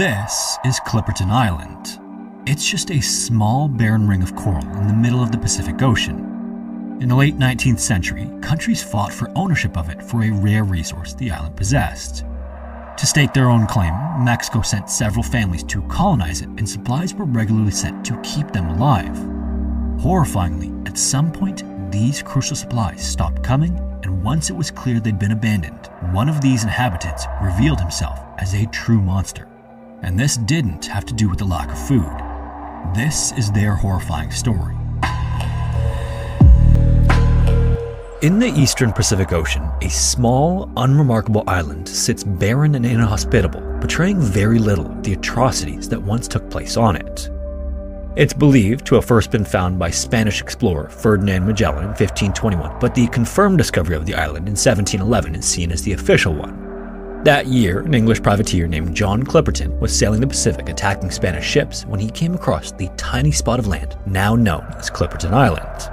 This is Clipperton Island. It's just a small barren ring of coral in the middle of the Pacific Ocean. In the late 19th century, countries fought for ownership of it for a rare resource the island possessed. To stake their own claim, Mexico sent several families to colonize it, and supplies were regularly sent to keep them alive. Horrifyingly, at some point, these crucial supplies stopped coming, and once it was clear they'd been abandoned, one of these inhabitants revealed himself as a true monster. And this didn't have to do with the lack of food. This is their horrifying story. In the eastern Pacific Ocean, a small, unremarkable island sits barren and inhospitable, portraying very little of the atrocities that once took place on it. It's believed to have first been found by Spanish explorer Ferdinand Magellan in 1521, but the confirmed discovery of the island in 1711 is seen as the official one. That year, an English privateer named John Clipperton was sailing the Pacific attacking Spanish ships when he came across the tiny spot of land now known as Clipperton Island.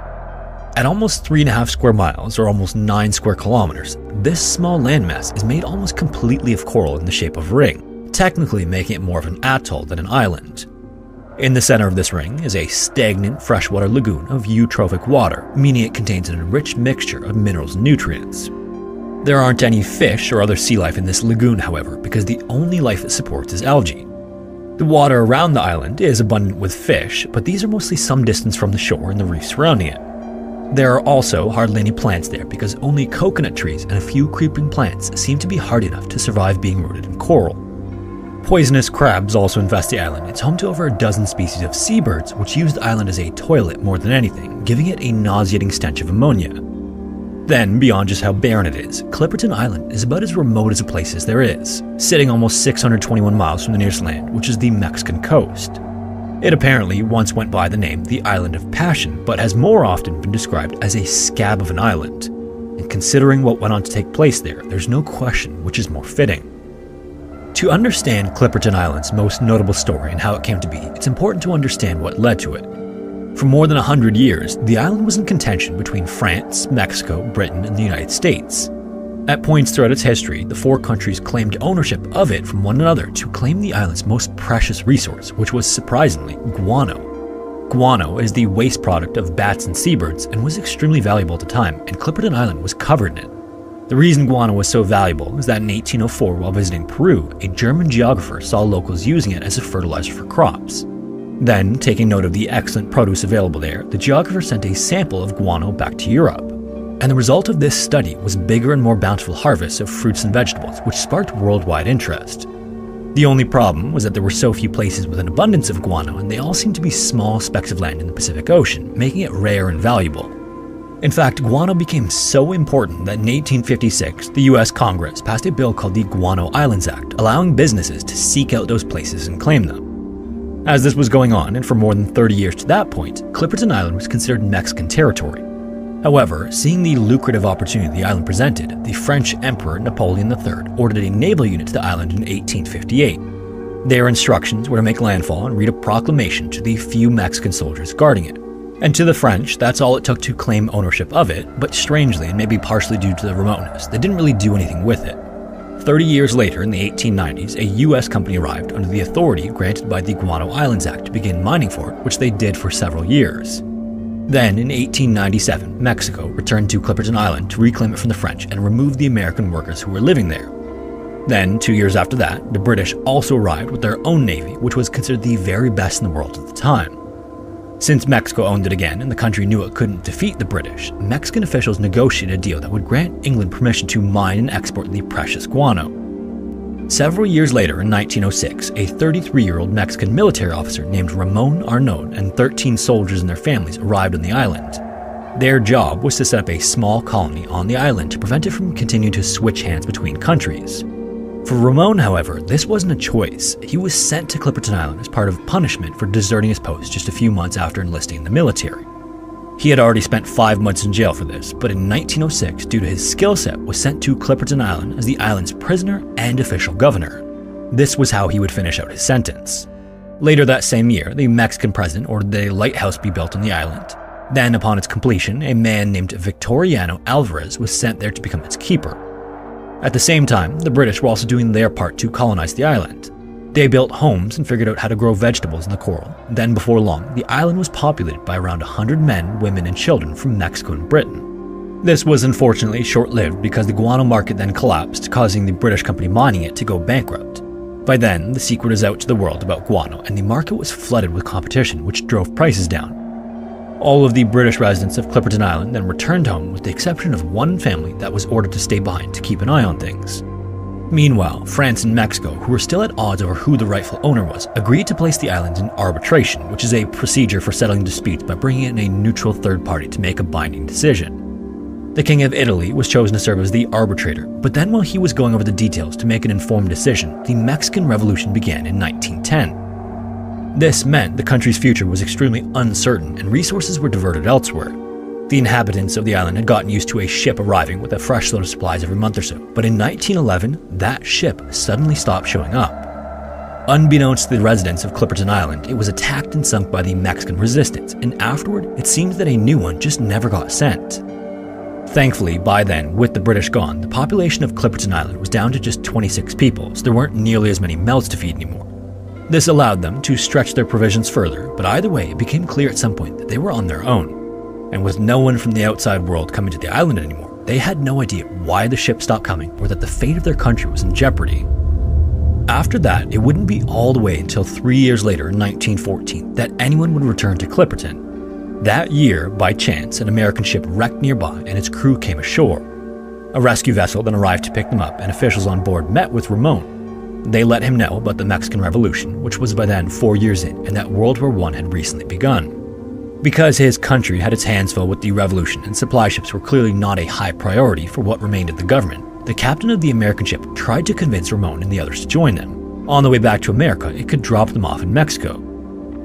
At almost 3.5 square miles, or almost 9 square kilometers, this small landmass is made almost completely of coral in the shape of a ring, technically making it more of an atoll than an island. In the center of this ring is a stagnant freshwater lagoon of eutrophic water, meaning it contains an enriched mixture of minerals and nutrients. There aren't any fish or other sea life in this lagoon, however, because the only life it supports is algae. The water around the island is abundant with fish, but these are mostly some distance from the shore and the reef surrounding it. There are also hardly any plants there because only coconut trees and a few creeping plants seem to be hard enough to survive being rooted in coral. Poisonous crabs also infest the island. It's home to over a dozen species of seabirds, which use the island as a toilet more than anything, giving it a nauseating stench of ammonia. Then, beyond just how barren it is, Clipperton Island is about as remote as a place as there is, sitting almost 621 miles from the nearest land, which is the Mexican coast. It apparently once went by the name the Island of Passion, but has more often been described as a scab of an island. And considering what went on to take place there, there's no question which is more fitting. To understand Clipperton Island's most notable story and how it came to be, it's important to understand what led to it. For more than 100 years, the island was in contention between France, Mexico, Britain, and the United States. At points throughout its history, the four countries claimed ownership of it from one another to claim the island's most precious resource, which was surprisingly guano. Guano is the waste product of bats and seabirds and was extremely valuable at the time, and Clipperton Island was covered in it. The reason guano was so valuable is that in 1804, while visiting Peru, a German geographer saw locals using it as a fertilizer for crops. Then, taking note of the excellent produce available there, the geographer sent a sample of guano back to Europe. And the result of this study was bigger and more bountiful harvests of fruits and vegetables, which sparked worldwide interest. The only problem was that there were so few places with an abundance of guano, and they all seemed to be small specks of land in the Pacific Ocean, making it rare and valuable. In fact, guano became so important that in 1856, the US Congress passed a bill called the Guano Islands Act, allowing businesses to seek out those places and claim them. As this was going on, and for more than 30 years to that point, Clipperton Island was considered Mexican territory. However, seeing the lucrative opportunity the island presented, the French Emperor Napoleon III ordered a naval unit to the island in 1858. Their instructions were to make landfall and read a proclamation to the few Mexican soldiers guarding it. And to the French, that's all it took to claim ownership of it, but strangely, and maybe partially due to the remoteness, they didn't really do anything with it. 30 years later, in the 1890s, a US company arrived under the authority granted by the Guano Islands Act to begin mining for it, which they did for several years. Then, in 1897, Mexico returned to Clipperton Island to reclaim it from the French and remove the American workers who were living there. Then, 2 years after that, the British also arrived with their own navy, which was considered the very best in the world at the time. Since Mexico owned it again and the country knew it couldn't defeat the British, Mexican officials negotiated a deal that would grant England permission to mine and export the precious guano. Several years later, in 1906, a 33-year-old Mexican military officer named Ramon Arnaud and 13 soldiers and their families arrived on the island. Their job was to set up a small colony on the island to prevent it from continuing to switch hands between countries. For Ramon, however, this wasn't a choice. He was sent to Clipperton Island as part of punishment for deserting his post just a few months after enlisting in the military. He had already spent 5 months in jail for this, but in 1906, due to his skill set, was sent to Clipperton Island as the island's prisoner and official governor. This was how he would finish out his sentence. Later that same year, the Mexican president ordered that a lighthouse be built on the island. Then, upon its completion, a man named Victoriano Alvarez was sent there to become its keeper. At the same time, the British were also doing their part to colonize the island. They built homes and figured out how to grow vegetables in the coral. Then before long, the island was populated by around 100 men, women, and children from Mexico and Britain. This was unfortunately short-lived because the guano market then collapsed, causing the British company mining it to go bankrupt. By then, the secret is out to the world about guano, and the market was flooded with competition, which drove prices down. All of the British residents of Clipperton Island then returned home, with the exception of one family that was ordered to stay behind to keep an eye on things. Meanwhile, France and Mexico, who were still at odds over who the rightful owner was, agreed to place the island in arbitration, which is a procedure for settling disputes by bringing in a neutral third party to make a binding decision. The King of Italy was chosen to serve as the arbitrator, but then while he was going over the details to make an informed decision, the Mexican Revolution began in 1910. This meant the country's future was extremely uncertain and resources were diverted elsewhere. The inhabitants of the island had gotten used to a ship arriving with a fresh load of supplies every month or so, but in 1911, that ship suddenly stopped showing up. Unbeknownst to the residents of Clipperton Island, it was attacked and sunk by the Mexican resistance, and afterward, it seems that a new one just never got sent. Thankfully, by then, with the British gone, the population of Clipperton Island was down to just 26 people, so there weren't nearly as many mouths to feed anymore. This allowed them to stretch their provisions further, but either way, it became clear at some point that they were on their own. And with no one from the outside world coming to the island anymore, they had no idea why the ship stopped coming or that the fate of their country was in jeopardy. After that, it wouldn't be all the way until 3 years later in 1914 that anyone would return to Clipperton. That year, by chance, an American ship wrecked nearby and its crew came ashore. A rescue vessel then arrived to pick them up and officials on board met with Ramon. They let him know about the Mexican Revolution, which was by then 4 years in, and that World War I had recently begun. Because his country had its hands full with the revolution and supply ships were clearly not a high priority for what remained of the government, the captain of the American ship tried to convince Ramon and the others to join them. On the way back to America, it could drop them off in Mexico.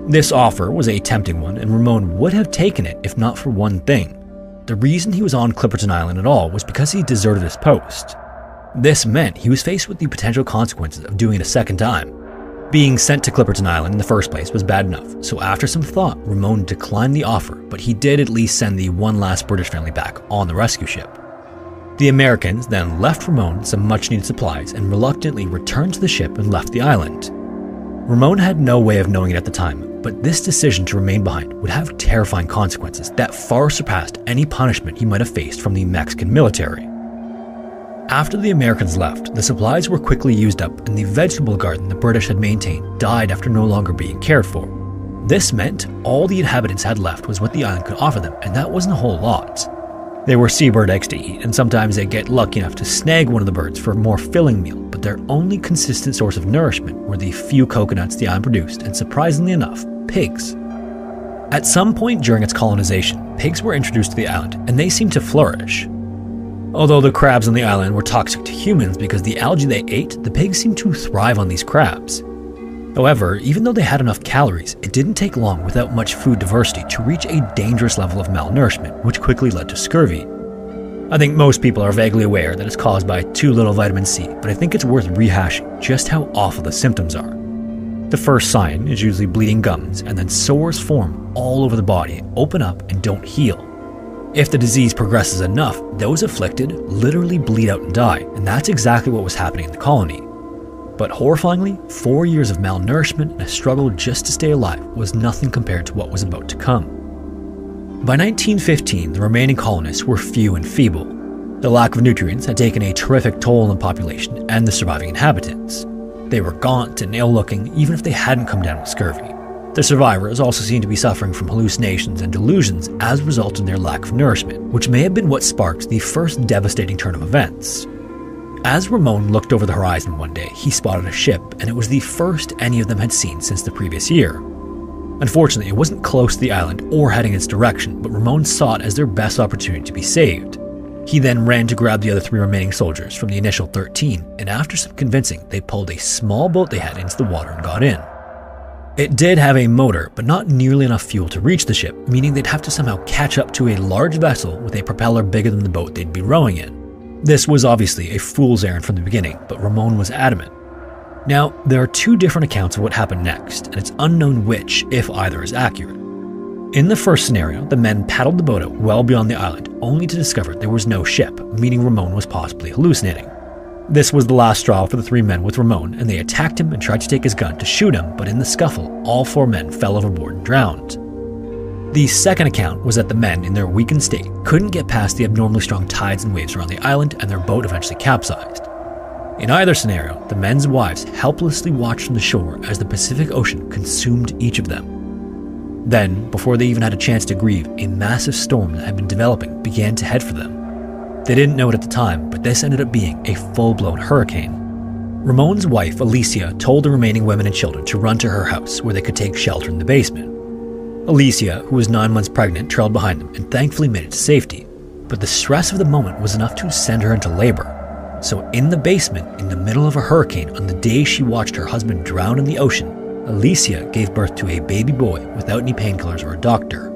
This offer was a tempting one, and Ramon would have taken it if not for one thing. The reason he was on Clipperton Island at all was because he deserted his post. This meant he was faced with the potential consequences of doing it a second time. Being sent to Clipperton Island in the first place was bad enough, so after some thought, Ramon declined the offer, but he did at least send the one last British family back on the rescue ship. The Americans then left Ramon some much-needed supplies and reluctantly returned to the ship and left the island. Ramon had no way of knowing it at the time, but this decision to remain behind would have terrifying consequences that far surpassed any punishment he might have faced from the Mexican military. After the Americans left, the supplies were quickly used up and the vegetable garden the British had maintained died after no longer being cared for. This meant all the inhabitants had left was what the island could offer them, and that wasn't a whole lot. There were seabird eggs to eat, and sometimes they'd get lucky enough to snag one of the birds for a more filling meal, but their only consistent source of nourishment were the few coconuts the island produced, and surprisingly enough, pigs. At some point during its colonization, pigs were introduced to the island, and they seemed to flourish. Although the crabs on the island were toxic to humans because the algae they ate, the pigs seemed to thrive on these crabs. However, even though they had enough calories, it didn't take long without much food diversity to reach a dangerous level of malnourishment, which quickly led to scurvy. I think most people are vaguely aware that it's caused by too little vitamin C, but I think it's worth rehashing just how awful the symptoms are. The first sign is usually bleeding gums, and then sores form all over the body, open up, and don't heal. If the disease progresses enough, those afflicted literally bleed out and die, and that's exactly what was happening in the colony. But horrifyingly, 4 years of malnourishment and a struggle just to stay alive was nothing compared to what was about to come. By 1915, the remaining colonists were few and feeble. The lack of nutrients had taken a terrific toll on the population and the surviving inhabitants. They were gaunt and ill-looking, even if they hadn't come down with scurvy. The survivors also seemed to be suffering from hallucinations and delusions as a result of their lack of nourishment, which may have been what sparked the first devastating turn of events. As Ramon looked over the horizon one day, he spotted a ship, and it was the first any of them had seen since the previous year. Unfortunately, it wasn't close to the island or heading its direction, but Ramon saw it as their best opportunity to be saved. He then ran to grab the other 3 remaining soldiers from the initial 13, and after some convincing, they pulled a small boat they had into the water and got in. It did have a motor, but not nearly enough fuel to reach the ship, meaning they'd have to somehow catch up to a large vessel with a propeller bigger than the boat they'd be rowing in. This was obviously a fool's errand from the beginning, but Ramon was adamant. Now, there are 2 different accounts of what happened next, and it's unknown which, if either, is accurate. In the first scenario, the men paddled the boat out well beyond the island, only to discover there was no ship, meaning Ramon was possibly hallucinating. This was the last straw for the 3 men with Ramon, and they attacked him and tried to take his gun to shoot him, but in the scuffle, all 4 men fell overboard and drowned. The second account was that the men, in their weakened state, couldn't get past the abnormally strong tides and waves around the island, and their boat eventually capsized. In either scenario, the men's wives helplessly watched from the shore as the Pacific Ocean consumed each of them. Then, before they even had a chance to grieve, a massive storm that had been developing began to head for them. They didn't know it at the time, but this ended up being a full-blown hurricane. Ramon's wife, Alicia, told the remaining women and children to run to her house where they could take shelter in the basement. Alicia, who was 9 months pregnant, trailed behind them and thankfully made it to safety. But the stress of the moment was enough to send her into labor. So in the basement, in the middle of a hurricane, on the day she watched her husband drown in the ocean, Alicia gave birth to a baby boy without any painkillers or a doctor.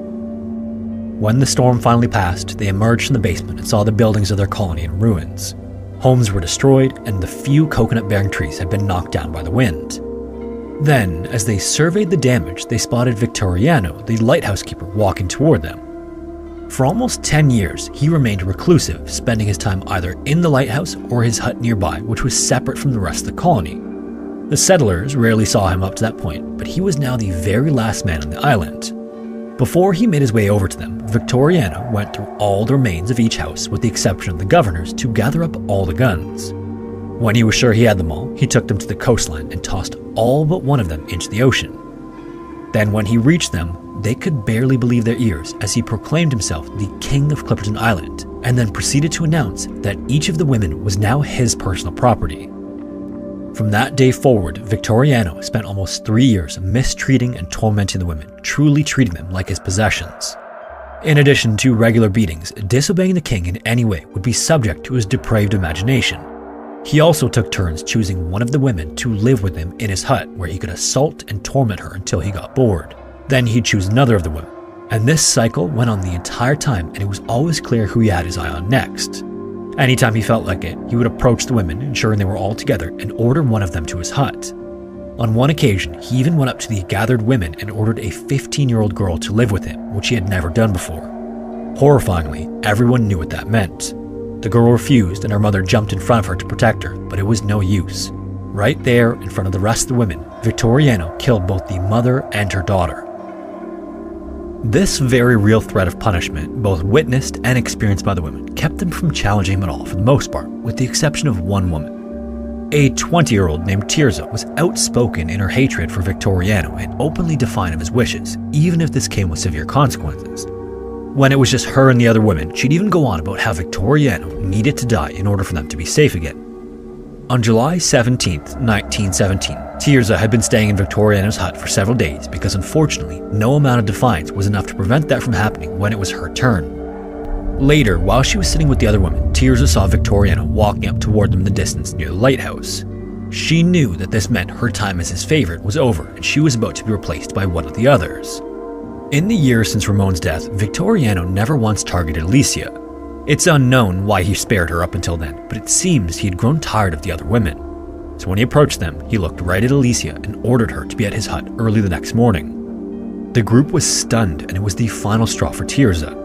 When the storm finally passed, they emerged from the basement and saw the buildings of their colony in ruins. Homes were destroyed, and the few coconut-bearing trees had been knocked down by the wind. Then, as they surveyed the damage, they spotted Victoriano, the lighthouse keeper, walking toward them. For almost 10 years, he remained reclusive, spending his time either in the lighthouse or his hut nearby, which was separate from the rest of the colony. The settlers rarely saw him up to that point, but he was now the very last man on the island. Before he made his way over to them, Victoriano went through all the remains of each house, with the exception of the governor's, to gather up all the guns. When he was sure he had them all, he took them to the coastline and tossed all but one of them into the ocean. Then when he reached them, they could barely believe their ears as he proclaimed himself the King of Clipperton Island, and then proceeded to announce that each of the women was now his personal property. From that day forward, Victoriano spent almost 3 years mistreating and tormenting the women, truly treating them like his possessions. In addition to regular beatings, disobeying the king in any way would be subject to his depraved imagination. He also took turns choosing one of the women to live with him in his hut, where he could assault and torment her until he got bored. Then he'd choose another of the women. And this cycle went on the entire time, and it was always clear who he had his eye on next. Anytime he felt like it, he would approach the women, ensuring they were all together, and order one of them to his hut. On one occasion, he even went up to the gathered women and ordered a 15-year-old girl to live with him, which he had never done before. Horrifyingly, everyone knew what that meant. The girl refused, and her mother jumped in front of her to protect her, but it was no use. Right there, in front of the rest of the women, Victoriano killed both the mother and her daughter. This very real threat of punishment, both witnessed and experienced by the women, kept them from challenging him at all for the most part, with the exception of one woman. A 20-year-old named Tirza was outspoken in her hatred for Victoriano and openly defiant of his wishes, even if this came with severe consequences. When it was just her and the other women, she'd even go on about how Victoriano needed to die in order for them to be safe again. On July 17, 1917, Tirza had been staying in Victoriano's hut for several days because unfortunately, no amount of defiance was enough to prevent that from happening when it was her turn. Later, while she was sitting with the other women, Tirza saw Victoriano walking up toward them in the distance near the lighthouse. She knew that this meant her time as his favorite was over and she was about to be replaced by one of the others. In the years since Ramon's death, Victoriano never once targeted Alicia. It's unknown why he spared her up until then, but it seems he had grown tired of the other women. So when he approached them, he looked right at Alicia and ordered her to be at his hut early the next morning. The group was stunned, and it was the final straw for Tirza.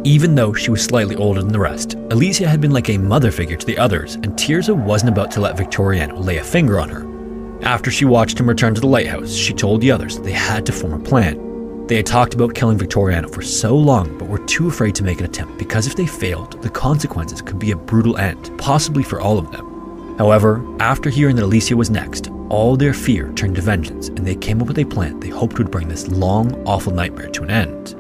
Even though she was slightly older than the rest, Alicia had been like a mother figure to the others, and Tirza wasn't about to let Victoriano lay a finger on her. After she watched him return to the lighthouse, she told the others they had to form a plan. They had talked about killing Victoriano for so long, but were too afraid to make an attempt because if they failed, the consequences could be a brutal end, possibly for all of them. However, after hearing that Alicia was next, all their fear turned to vengeance, and they came up with a plan they hoped would bring this long, awful nightmare to an end.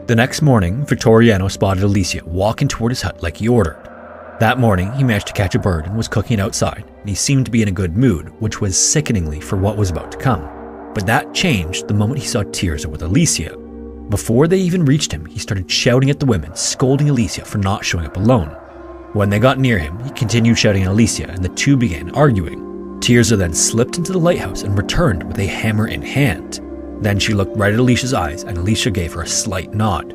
The next morning, Victoriano spotted Alicia walking toward his hut like he ordered. That morning, he managed to catch a bird and was cooking it outside, and he seemed to be in a good mood, which was sickeningly for what was about to come. But that changed the moment he saw Tirza with Alicia. Before they even reached him, he started shouting at the women, scolding Alicia for not showing up alone. When they got near him, he continued shouting at Alicia, and the two began arguing. Tirza then slipped into the lighthouse and returned with a hammer in hand. Then she looked right at Alicia's eyes, and Alicia gave her a slight nod.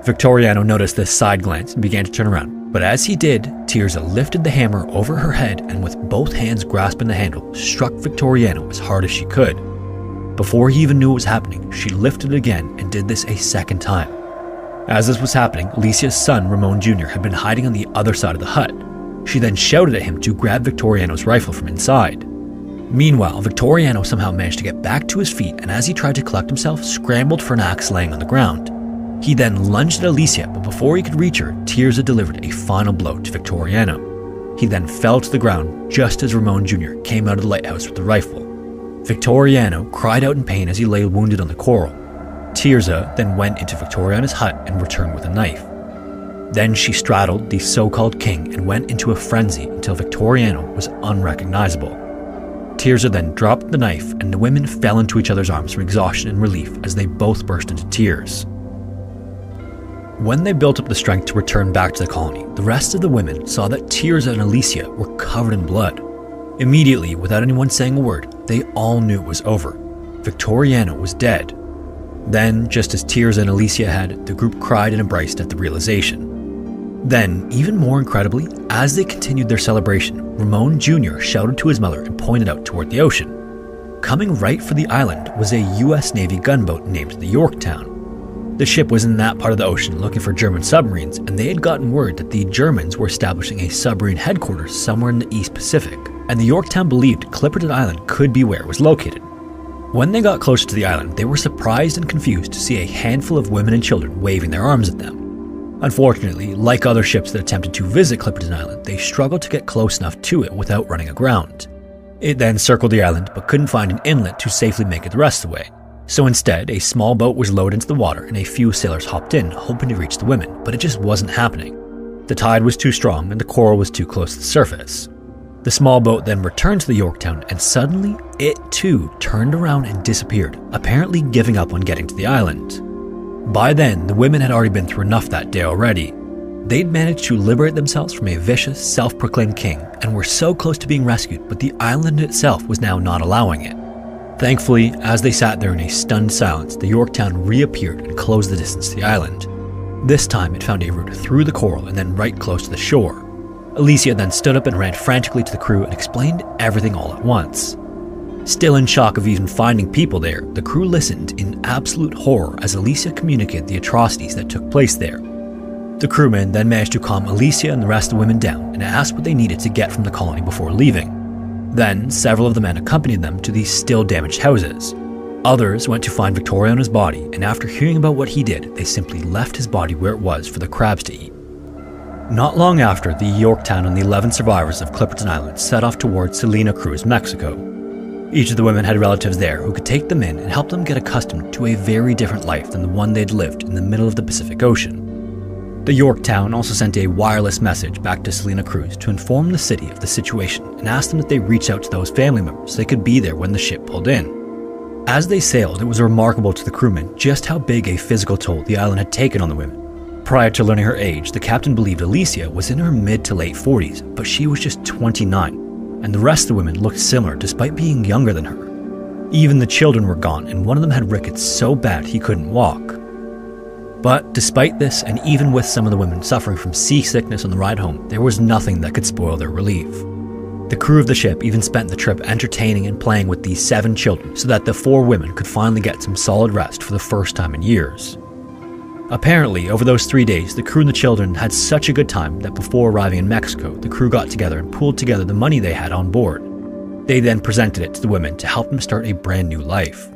Victoriano noticed this side glance and began to turn around, but as he did, Tirza lifted the hammer over her head and with both hands grasping the handle, struck Victoriano as hard as she could. Before he even knew what was happening, she lifted it again and did this a second time. As this was happening, Alicia's son, Ramon Jr., had been hiding on the other side of the hut. She then shouted at him to grab Victoriano's rifle from inside. Meanwhile, Victoriano somehow managed to get back to his feet, and as he tried to collect himself, scrambled for an axe laying on the ground. He then lunged at Alicia, but before he could reach her, Tirza delivered a final blow to Victoriano. He then fell to the ground just as Ramon Jr. came out of the lighthouse with the rifle. Victoriano cried out in pain as he lay wounded on the coral. Tirza then went into Victoriano's hut and returned with a knife. Then she straddled the so-called king and went into a frenzy until Victoriano was unrecognizable. Tirza then dropped the knife and the women fell into each other's arms from exhaustion and relief as they both burst into tears. When they built up the strength to return back to the colony, the rest of the women saw that Tirza and Alicia were covered in blood. Immediately, without anyone saying a word, they all knew it was over. Victoriano was dead. Then, just as Tirza and Alicia had, the group cried and embraced at the realization. Then, even more incredibly, as they continued their celebration, Ramon Jr. shouted to his mother and pointed out toward the ocean. Coming right for the island was a US Navy gunboat named the Yorktown. The ship was in that part of the ocean looking for German submarines, and they had gotten word that the Germans were establishing a submarine headquarters somewhere in the East Pacific, and the Yorktown believed Clipperton Island could be where it was located. When they got closer to the island, they were surprised and confused to see a handful of women and children waving their arms at them. Unfortunately, like other ships that attempted to visit Clipperton Island, they struggled to get close enough to it without running aground. It then circled the island but couldn't find an inlet to safely make it the rest of the way. So instead, a small boat was lowered into the water and a few sailors hopped in, hoping to reach the women, but it just wasn't happening. The tide was too strong and the coral was too close to the surface. The small boat then returned to the Yorktown, and suddenly, it too turned around and disappeared, apparently giving up on getting to the island. By then, the women had already been through enough that day already. They'd managed to liberate themselves from a vicious, self-proclaimed king, and were so close to being rescued, but the island itself was now not allowing it. Thankfully, as they sat there in a stunned silence, the Yorktown reappeared and closed the distance to the island. This time, it found a route through the coral and then right close to the shore. Alicia then stood up and ran frantically to the crew and explained everything all at once. Still in shock of even finding people there, the crew listened in absolute horror as Alicia communicated the atrocities that took place there. The crewmen then managed to calm Alicia and the rest of the women down and asked what they needed to get from the colony before leaving. Then, several of the men accompanied them to these still damaged houses. Others went to find Victoriano's body, and after hearing about what he did, they simply left his body where it was for the crabs to eat. Not long after, the Yorktown and the 11 survivors of Clipperton Island set off towards Salina Cruz, Mexico. Each of the women had relatives there who could take them in and help them get accustomed to a very different life than the one they'd lived in the middle of the Pacific Ocean. The Yorktown also sent a wireless message back to Salina Cruz to inform the city of the situation and ask them that they reach out to those family members so they could be there when the ship pulled in. As they sailed, it was remarkable to the crewmen just how big a physical toll the island had taken on the women. Prior to learning her age, the captain believed Alicia was in her mid to late 40s, but she was just 29, and the rest of the women looked similar despite being younger than her. Even the children were gone, and one of them had rickets so bad he couldn't walk. But despite this, and even with some of the women suffering from seasickness on the ride home, there was nothing that could spoil their relief. The crew of the ship even spent the trip entertaining and playing with these 7 children so that the 4 women could finally get some solid rest for the first time in years. Apparently, over those 3 days, the crew and the children had such a good time that before arriving in Mexico, the crew got together and pooled together the money they had on board. They then presented it to the women to help them start a brand new life.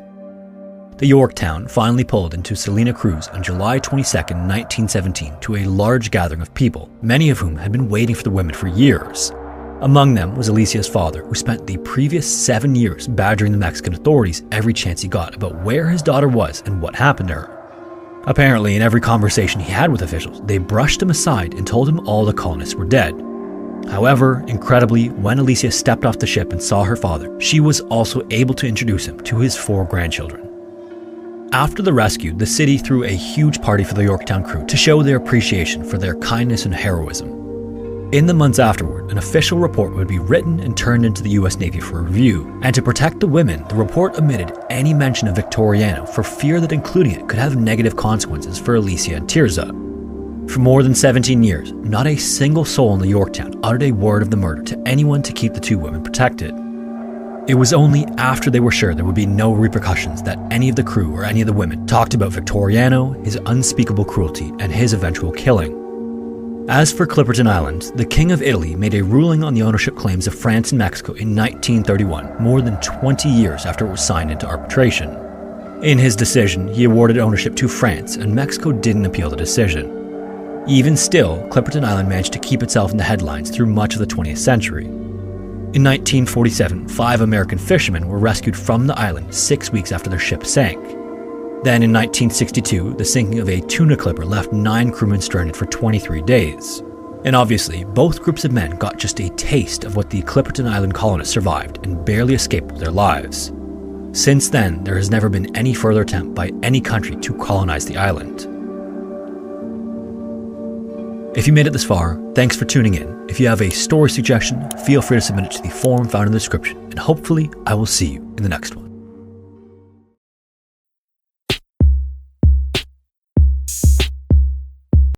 The Yorktown finally pulled into Salina Cruz on July 22, 1917, to a large gathering of people, many of whom had been waiting for the women for years. Among them was Alicia's father, who spent the previous 7 years badgering the Mexican authorities every chance he got about where his daughter was and what happened to her. Apparently, in every conversation he had with officials, they brushed him aside and told him all the colonists were dead. However, incredibly, when Alicia stepped off the ship and saw her father, she was also able to introduce him to his 4 grandchildren. After the rescue, the city threw a huge party for the Yorktown crew to show their appreciation for their kindness and heroism. In the months afterward, an official report would be written and turned into the US Navy for review, and to protect the women, the report omitted any mention of Victoriano for fear that including it could have negative consequences for Alicia and Tirza. For more than 17 years, not a single soul in the Yorktown uttered a word of the murder to anyone to keep the 2 women protected. It was only after they were sure there would be no repercussions that any of the crew or any of the women talked about Victoriano, his unspeakable cruelty, and his eventual killing. As for Clipperton Island, the King of Italy made a ruling on the ownership claims of France and Mexico in 1931, more than 20 years after it was signed into arbitration. In his decision, he awarded ownership to France, and Mexico didn't appeal the decision. Even still, Clipperton Island managed to keep itself in the headlines through much of the 20th century. In 1947, 5 American fishermen were rescued from the island 6 weeks after their ship sank. Then in 1962, the sinking of a tuna clipper left 9 crewmen stranded for 23 days. And obviously, both groups of men got just a taste of what the Clipperton Island colonists survived and barely escaped with their lives. Since then, there has never been any further attempt by any country to colonize the island. If you made it this far, thanks for tuning in. If you have a story suggestion, feel free to submit it to the form found in the description, and hopefully I will see you in the next one.